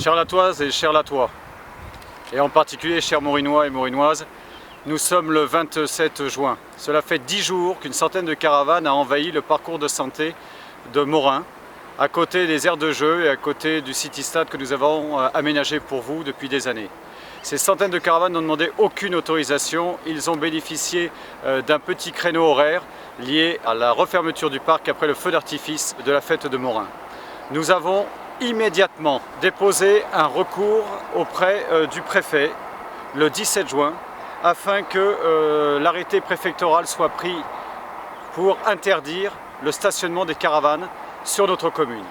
Chers Latoises et chers Latois, et en particulier chers Morinois et Morinoises, nous sommes le 27 juin. Cela fait 10 jours qu'une centaine de caravanes a envahi le parcours de santé de Morin, à côté des aires de jeu et à côté du City-Stade que nous avons aménagé pour vous depuis des années. Ces centaines de caravanes n'ont demandé aucune autorisation, ils ont bénéficié d'un petit créneau horaire lié à la refermeture du parc après le feu d'artifice de la fête de Morin. Nous avons immédiatement déposé un recours auprès du préfet le 17 juin afin que l'arrêté préfectoral soit pris pour interdire le stationnement des caravanes sur notre commune.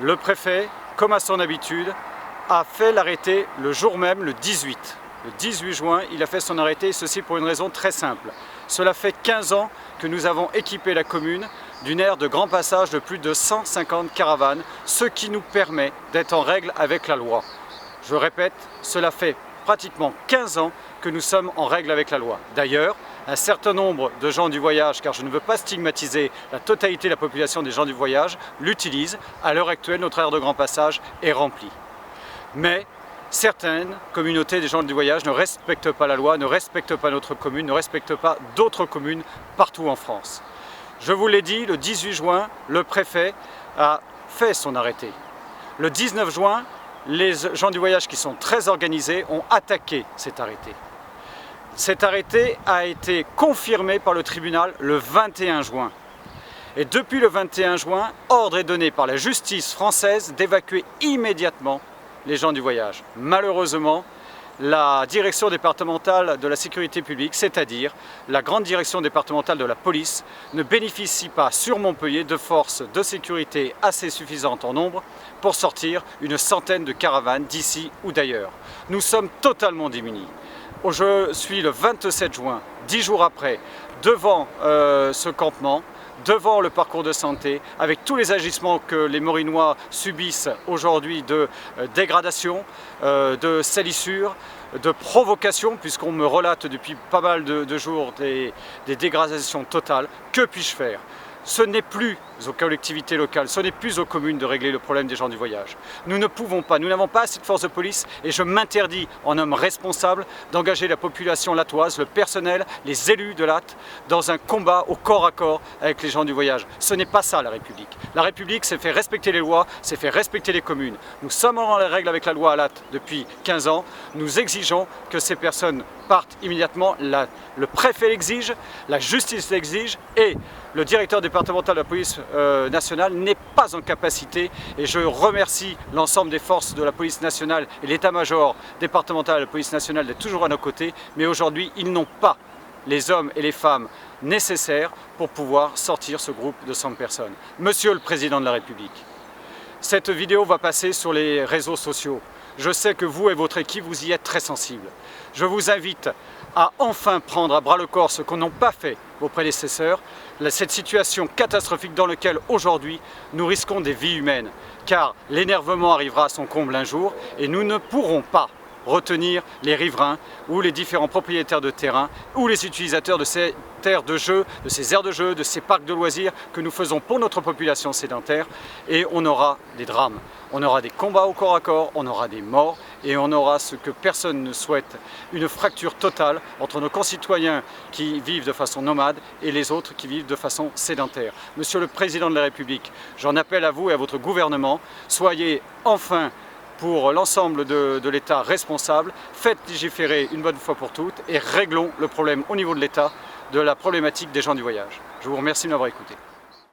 Le préfet, comme à son habitude, a fait l'arrêté le jour même, le 18. Le 18 juin, il a fait son arrêté, et ceci pour une raison très simple. Cela fait 15 ans que nous avons équipé la commune d'une aire de grand passage de plus de 150 caravanes, ce qui nous permet d'être en règle avec la loi. Je répète, cela fait pratiquement 15 ans que nous sommes en règle avec la loi. D'ailleurs, un certain nombre de gens du voyage, car je ne veux pas stigmatiser la totalité de la population des gens du voyage, l'utilisent. À l'heure actuelle, notre aire de grand passage est remplie. Mais certaines communautés des gens du voyage ne respectent pas la loi, ne respectent pas notre commune, ne respectent pas d'autres communes partout en France. Je vous l'ai dit, le 18 juin, le préfet a fait son arrêté. Le 19 juin, les gens du voyage qui sont très organisés ont attaqué cet arrêté. Cet arrêté a été confirmé par le tribunal le 21 juin. Et depuis le 21 juin, ordre est donné par la justice française d'évacuer immédiatement les gens du voyage. Malheureusement, la direction départementale de la sécurité publique, c'est-à-dire la grande direction départementale de la police, ne bénéficie pas sur Montpellier de forces de sécurité assez suffisantes en nombre pour sortir une centaine de caravanes d'ici ou d'ailleurs. Nous sommes totalement démunis. Je suis le 27 juin, 10 jours après, devant ce campement, devant le parcours de santé, avec tous les agissements que les Morinois subissent aujourd'hui de dégradation, de salissure, de provocation, puisqu'on me relate depuis pas mal de jours des dégradations totales. Que puis-je faire ? Ce n'est plus aux collectivités locales, ce n'est plus aux communes de régler le problème des gens du voyage. Nous ne pouvons pas, nous n'avons pas assez de force de police et je m'interdis en homme responsable d'engager la population latoise, le personnel, les élus de Latte dans un combat au corps à corps avec les gens du voyage. Ce n'est pas ça la République. La République, c'est faire respecter les lois, c'est faire respecter les communes. Nous sommes en règle avec la loi à Latte depuis 15 ans. Nous exigeons que ces personnes partent immédiatement. Le préfet l'exige, la justice l'exige et le directeur départemental de la police nationale n'est pas en capacité, et je remercie l'ensemble des forces de la police nationale et l'état-major départemental de la police nationale d'être toujours à nos côtés, mais aujourd'hui ils n'ont pas les hommes et les femmes nécessaires pour pouvoir sortir ce groupe de 100 personnes. Monsieur le Président de la République, cette vidéo va passer sur les réseaux sociaux. Je sais que vous et votre équipe, vous y êtes très sensibles. Je vous invite à enfin prendre à bras le corps ce qu'on n'a pas fait vos prédécesseurs, cette situation catastrophique dans laquelle aujourd'hui nous risquons des vies humaines, car l'énervement arrivera à son comble un jour et nous ne pourrons pas retenir les riverains ou les différents propriétaires de terrain ou les utilisateurs de ces terres de jeu, de ces aires de jeu, de ces parcs de loisirs que nous faisons pour notre population sédentaire, et on aura des drames, on aura des combats au corps à corps, on aura des morts et on aura ce que personne ne souhaite, une fracture totale entre nos concitoyens qui vivent de façon nomade et les autres qui vivent de façon sédentaire. Monsieur le Président de la République, j'en appelle à vous et à votre gouvernement, soyez enfin pour l'ensemble de l'État responsable, faites légiférer une bonne fois pour toutes et réglons le problème au niveau de l'État de la problématique des gens du voyage. Je vous remercie de m'avoir écouté.